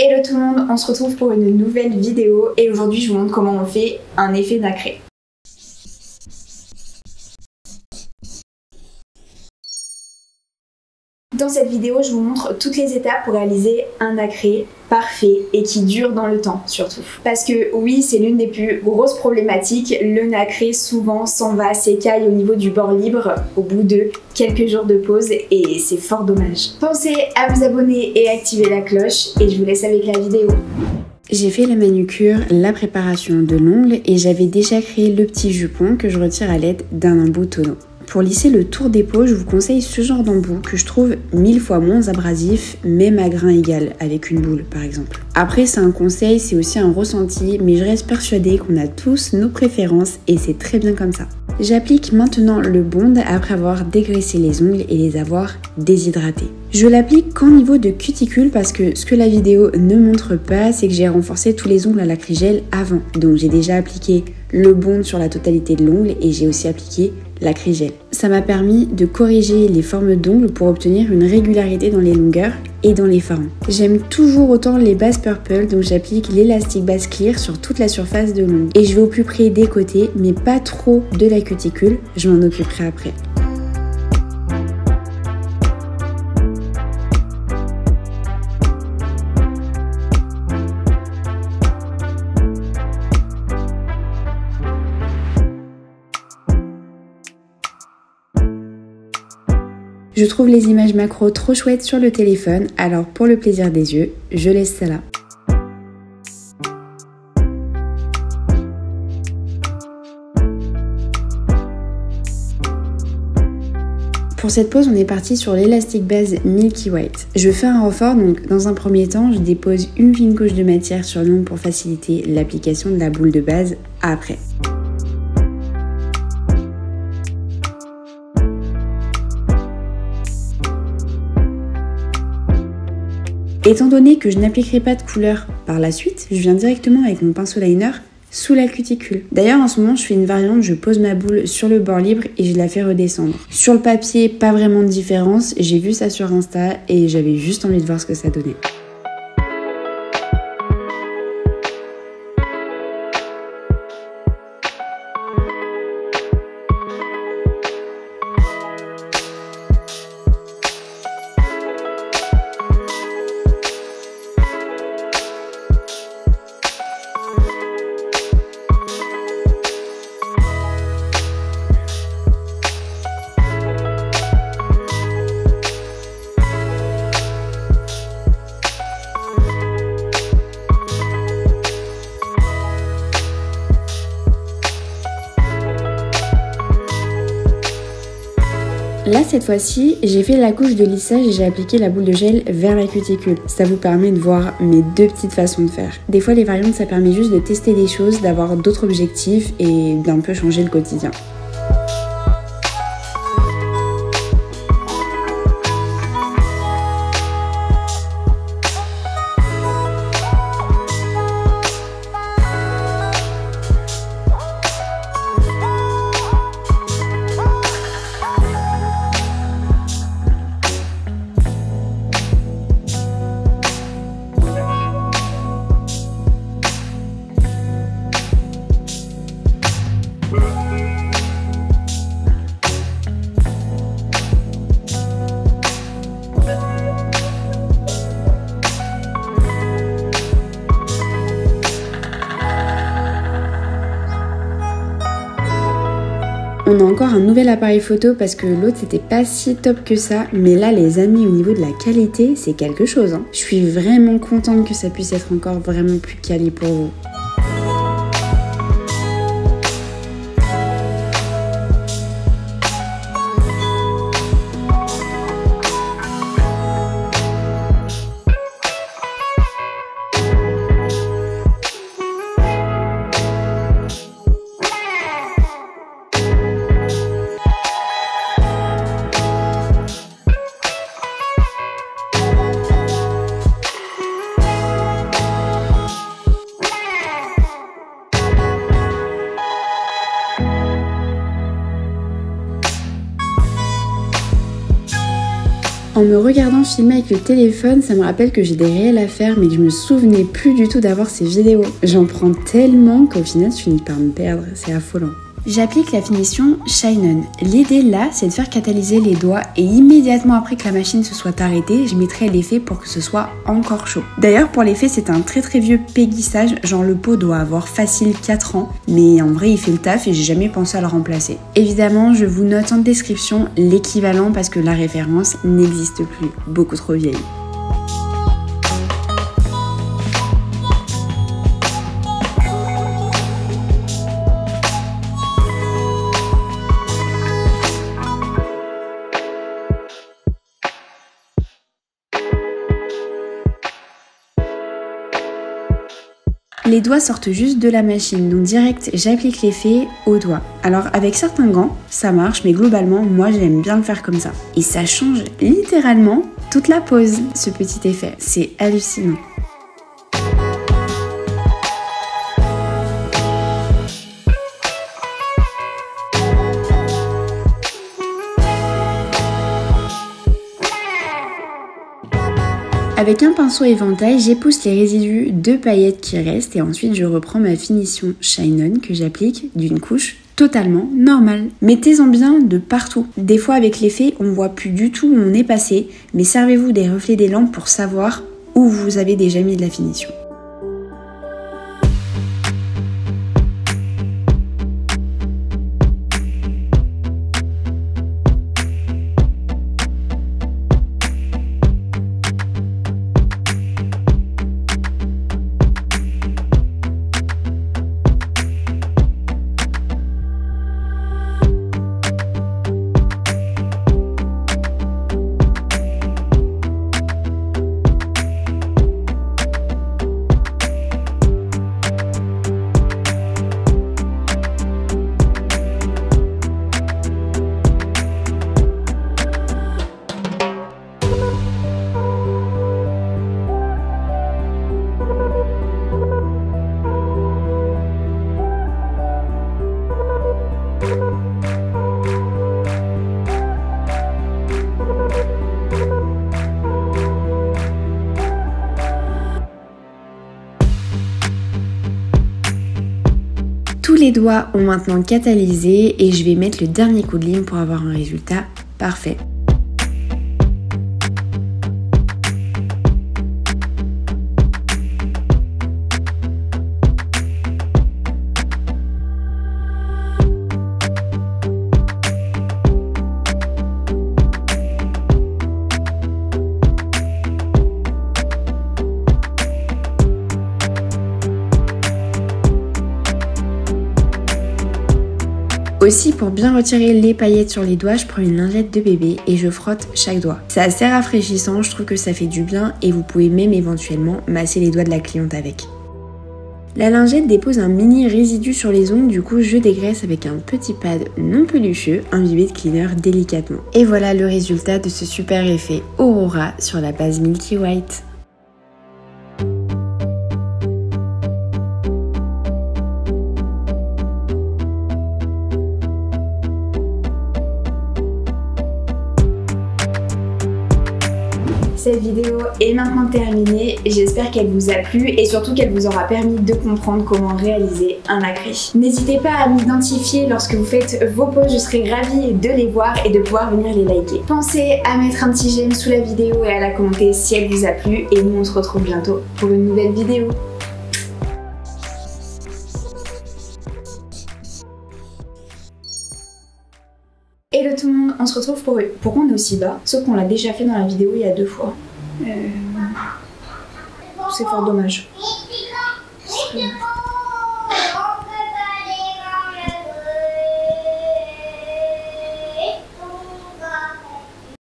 Hello tout le monde, on se retrouve pour une nouvelle vidéo et aujourd'hui je vous montre comment on fait un effet nacré. Dans cette vidéo, je vous montre toutes les étapes pour réaliser un nacré parfait et qui dure dans le temps surtout. Parce que oui, c'est l'une des plus grosses problématiques, le nacré souvent s'en va, s'écaille au niveau du bord libre au bout de quelques jours de pause et c'est fort dommage. Pensez à vous abonner et activer la cloche et je vous laisse avec la vidéo. J'ai fait la manucure, la préparation de l'ongle et j'avais déjà créé le petit jupon que je retire à l'aide d'un embout tonneau. Pour lisser le tour des peaux, je vous conseille ce genre d'embout que je trouve 1000 fois moins abrasif, même à grain égal, avec une boule par exemple. Après c'est un conseil, c'est aussi un ressenti, mais je reste persuadée qu'on a tous nos préférences et c'est très bien comme ça. J'applique maintenant le bond après avoir dégraissé les ongles et les avoir déshydratés. Je l'applique qu'en niveau de cuticule parce que ce que la vidéo ne montre pas, c'est que j'ai renforcé tous les ongles à l'acrygel avant. Donc j'ai déjà appliqué le bond sur la totalité de l'ongle et j'ai aussi appliqué l'acrygel. Ça m'a permis de corriger les formes d'ongles pour obtenir une régularité dans les longueurs et dans les formes. J'aime toujours autant les bases purple, donc j'applique l'élastique base clear sur toute la surface de l'ongle. Et je vais au plus près des côtés, mais pas trop de la cuticule, je m'en occuperai après. Je trouve les images macro trop chouettes sur le téléphone, alors pour le plaisir des yeux, je laisse ça là. Pour cette pose, on est parti sur l'élastique base Milky White. Je fais un renfort, donc dans un premier temps, je dépose une fine couche de matière sur l'ongle pour faciliter l'application de la boule de base après. Étant donné que je n'appliquerai pas de couleur par la suite, je viens directement avec mon pinceau liner sous la cuticule. D'ailleurs en ce moment je fais une variante, je pose ma boule sur le bord libre et je la fais redescendre. Sur le papier, pas vraiment de différence, j'ai vu ça sur Insta et j'avais juste envie de voir ce que ça donnait. Là, cette fois-ci, j'ai fait la couche de lissage et j'ai appliqué la boule de gel vers la cuticule. Ça vous permet de voir mes deux petites façons de faire. Des fois, les variantes, ça permet juste de tester des choses, d'avoir d'autres objectifs et d'un peu changer le quotidien. On a encore un nouvel appareil photo parce que l'autre c'était pas si top que ça, mais là les amis au niveau de la qualité c'est quelque chose. Je suis vraiment contente que ça puisse être encore vraiment plus quali pour vous. En me regardant filmer avec le téléphone, ça me rappelle que j'ai des réels à faire mais que je me souvenais plus du tout d'avoir ces vidéos. J'en prends tellement qu'au final je finis par me perdre, c'est affolant. J'applique la finition Shine On. L'idée là, c'est de faire catalyser les doigts et immédiatement après que la machine se soit arrêtée, je mettrai l'effet pour que ce soit encore chaud. D'ailleurs, pour l'effet, c'est un très vieux péguissage, genre le pot doit avoir facile 4 ans, mais en vrai, il fait le taf et j'ai jamais pensé à le remplacer. Évidemment, je vous note en description l'équivalent parce que la référence n'existe plus, beaucoup trop vieille. Les doigts sortent juste de la machine, donc direct j'applique l'effet aux doigts. Alors avec certains gants, ça marche, mais globalement, moi j'aime bien le faire comme ça. Et ça change littéralement toute la pose, ce petit effet. C'est hallucinant. Avec un pinceau éventail, j'épousse les résidus de paillettes qui restent et ensuite je reprends ma finition Shine On que j'applique d'une couche totalement normale. Mettez-en bien de partout. Des fois avec l'effet, on voit plus du tout où on est passé, mais servez-vous des reflets des lampes pour savoir où vous avez déjà mis de la finition. Tous les doigts ont maintenant catalysé et je vais mettre le dernier coup de lime pour avoir un résultat parfait. Aussi, pour bien retirer les paillettes sur les doigts, je prends une lingette de bébé et je frotte chaque doigt. C'est assez rafraîchissant, je trouve que ça fait du bien et vous pouvez même éventuellement masser les doigts de la cliente avec. La lingette dépose un mini résidu sur les ongles, du coup je dégraisse avec un petit pad non pelucheux, imbibé de cleaner délicatement. Et voilà le résultat de ce super effet Aurora sur la base Milky White. Cette vidéo est maintenant terminée, j'espère qu'elle vous a plu et surtout qu'elle vous aura permis de comprendre comment réaliser un nacré. N'hésitez pas à m'identifier lorsque vous faites vos poses, je serai ravie de les voir et de pouvoir venir les liker. Pensez à mettre un petit j'aime sous la vidéo et à la commenter si elle vous a plu et nous on se retrouve bientôt pour une nouvelle vidéo. Hello tout le monde, on se retrouve pour... Pourquoi on est aussi bas? Sauf qu'on l'a déjà fait dans la vidéo il y a 2 fois. C'est fort dommage.